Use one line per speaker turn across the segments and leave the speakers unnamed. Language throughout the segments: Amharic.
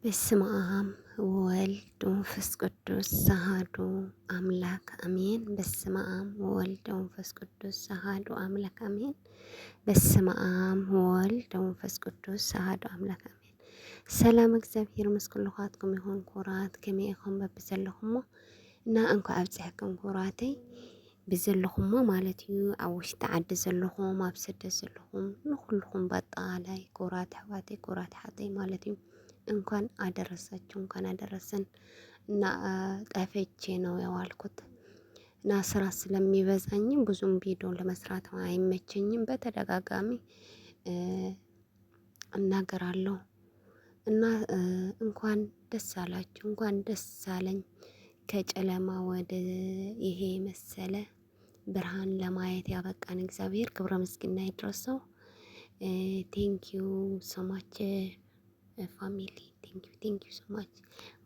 በስመ አብ ወወልድ ወመንፈስ ቅዱስ አሐዱ አምላክ አሜን። በስመ አብ ወወልድ ወመንፈስ ቅዱስ አሐዱ አምላክ አሜን። በስመ አብ ወወልድ ወመንፈስ ቅዱስ አሐዱ አምላክ አሜን። ሰላም እግዚአብሔር ምስ ኩልኻትኩም ይኹን። ኩራት ከመይ ኢኹም በብዘለኹሞ እና እንኳ ኣብፅሕኩም ኩራተይ ብዘለኹሞ ማለት እዩ። ኣብ ውሽጢ ዓዲ ዘለኹም ኣብ ስደት ዘለኹም ንኩልኩም በጣላይ ኩራት ኣሕዋተይ ኩራት ሓተይ ማለት እዩ። እንኳን አደረሳችሁ እንኳን አደረሰን። እና ጠፍቼ ነው የዋልኩት እና ስራ ስለሚበዛኝም ብዙም ቪዲዮ ለመስራት አይመቸኝም። በተደጋጋሚ እናገራለሁ እና እንኳን ደስ አላችሁ እንኳን ደስ አለኝ። ከጨለማ ወደ ይሄ መሰለ ብርሃን ለማየት ያበቃን እግዚአብሔር ክብረ ምስጋና ይድረሰው። ቴንኪዩ ሶ ማች family. Thank you so much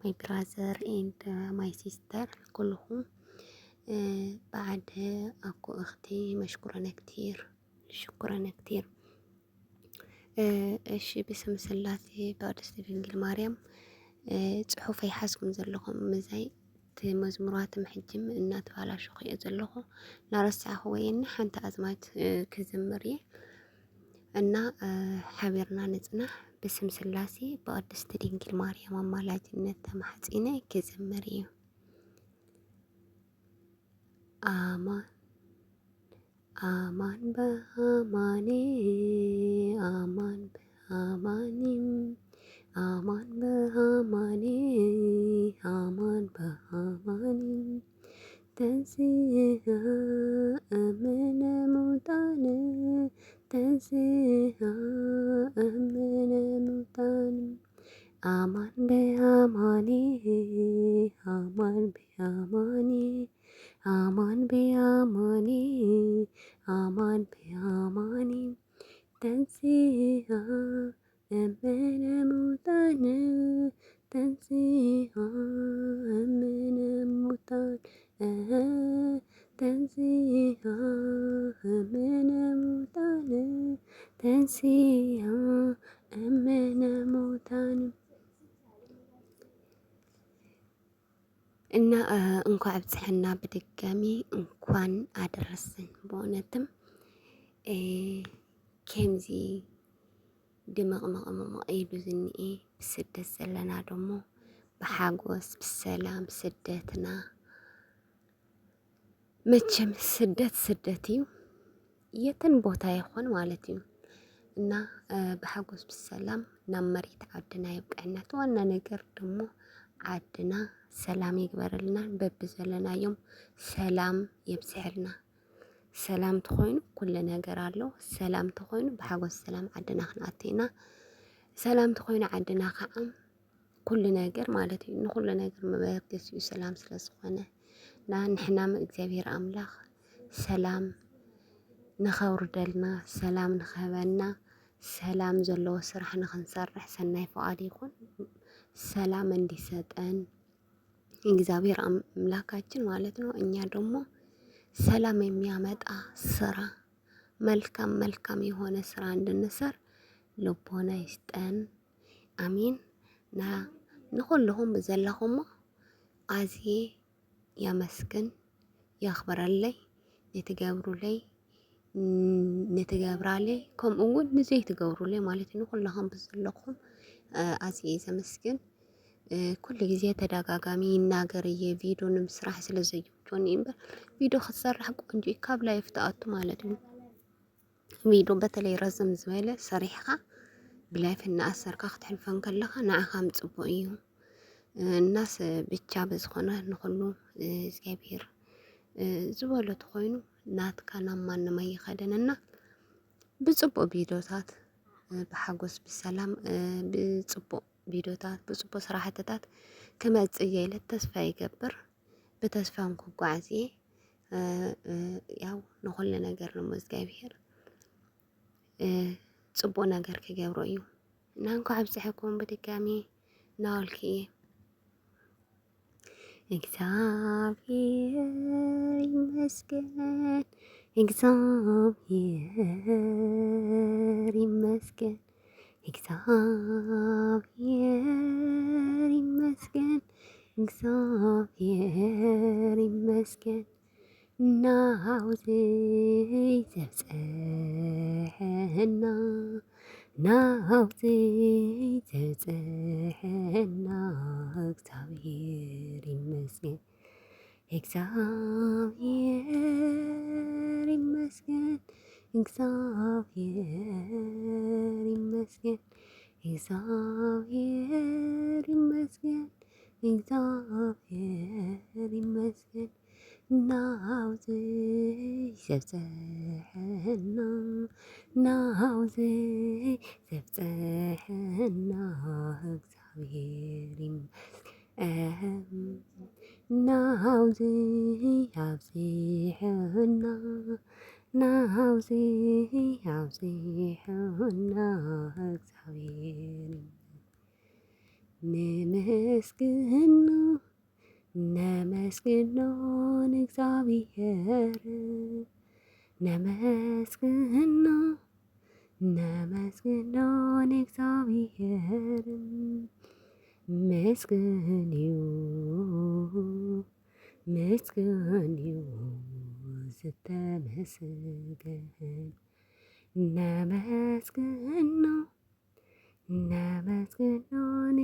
my brother and my sister كلهم. بعد أكو أختي مشكورة كتير شكرا كتير. እሺ بسم ስላሴ በቅድስት ድንግል ማርያም ጽሑፍ ይሓስኩም ዘለኹም መዛይ መዝሙራት ምሕጅም እናተባላሽኹ እየ ዘለኹ ናረሳኹ ወይና ሓንቲ ኣዝማች ክዝምር እየ እና ሓቢርና ንጽናሕ بسم ስላሴ በቅድስት ድንግል ማርያም አማላጅነት ተማሕፂነ ክዝምር እዩ። አማን አማን በአማኔ አማን በአማኔም አማን በአማኔ አማን በአማኔም ተንሥአ እምነ ሙታን ተንሥአ እምነ ሙታን አማን በአማኔ አማን በአማኔ አማን በአማኔ አማን በአማኔ ተንሥአ እምነ ሙታን ተንሥአ እምነ ሙታን ተንሥአ እምነ ሙታን ተንሥአ እምነ ሙታን እና እንኳን አብጽሕና በድጋሚ እንኳን አደረሰን። በእውነትም ከምዚ ድመቕመቕመቕ ኢሉ ዝኒኤ ብስደት ዘለና ደሞ ብሓጎስ ብሰላም ስደትና መቸም ስደት ስደት እዩ የትን ቦታ ይኾን ማለት እዩ እና ብሓጎስ ብሰላም ናብ መሬት ዓድና ይብቃዕና። ዋና ነገር ደሞ ዓድና ሰላም ይግበረልና። በብ ዘለናዮም ሰላም የብፅሐልና። ሰላም ተኾይኑ ኩሉ ነገር ኣሎ። ሰላም ተኾይኑ ብሓጎስ ሰላም ዓድና ክንኣትይና ሰላም ተኾይኑ ዓድና ከዓ ኩሉ ነገር ማለት እዩ። ንኩሉ ነገር መበገሲ እዩ ሰላም ስለ ዝኾነ እና ንሕናም እግዚአብሔር ኣምላኽ ሰላም ንኸውርደልና ሰላም ንኽህበና ሰላም ዘለዎ ስራሕ ንኽንሰርሕ ሰናይ ፈቃድ ይኹን። ሰላም እንዲሰጠን እግዚአብሔር አምላካችን ማለት ነው። እኛ ደግሞ ሰላም የሚያመጣ ስራ መልካም መልካም የሆነ ስራ እንድንሰር ልቦና ይስጠን። አሚን ና ንኹልኹም ብዘለኹሞ ኣዝየ ያመስግን ያኽብረለይ ንትገብሩለይ ንትገብራለይ ከምኡ እውን ንዘይትገብሩለይ ማለት እዩ። ንኹልኹም ብዘለኹም ኣዝየ ዘመስግን ኩሉ ግዜ ተደጋጋሚ ይናገር እየ ቪዲዮ ንምስራሕ ስለ ዘይምችወኒ እምበር ቪዲዮ ክትሰርሕ ቆንጆ ካብ ላይፍ ተኣቱ ማለት እዩ። ቪዲዮ በተለይ ረዘም ዝበለ ሰሪሕካ ብላይፍ እናኣሰርካ ክትሕልፈን ከለኻ ንዓኻ ምፅቡቅ እዩ። እናስ ብቻ በዝኾነ ንኹሉ እግዚኣብሔር ዝበለቱ ኮይኑ ናትካ ናብ ማንም ኣይኸደንና ብፅቡቅ ቪዲዮታት ብሓጎስ ብሰላም ብፅቡቅ ቪዲዮታት ብፅቡቅ ስራሕትታት ክመጽእ እየ ኢለ ተስፋ ይገብር። ብተስፋም ክጓዓዝ እየ ያው ንኹሉ ነገር ነው እግዚአብሔር ጽቡቅ ነገር ክገብሮ እዩ እና እንኳዕ ኣብፅሕኩም በድጋሚ ናወልክ እየ። እግዚአብሔር ይመስገን እግዚአብሔር ይመስገን እግዚአብሔር ይመስገን እግዚአብሔር ይመስገን ናውዘይ ዘብፅሐና ናውዘይ ዘብፅሐና እግዚአብሔር ይመስገን እግዚአብሔር ይመስገን እግዚአብሔር ይመስገን እግዚአብሔር ይመስገን እግዚአብሔር ይመስገን ናውዘይ ዘብፅሐና ናውዘይ ዘብፅሐና እግዚአብሔር ይመስገን ናውዘይ አብፅሐና ናውዘይ አብፅሐና እግዚአብሔር ነመስግኖ ነመስግኖን እግዚአብሔር ነመስግኖ ነመስግኖን እግዚአብሔር መስግኒው መስግኒው ዝተመስገን ነመስግኖ ነመስግኖን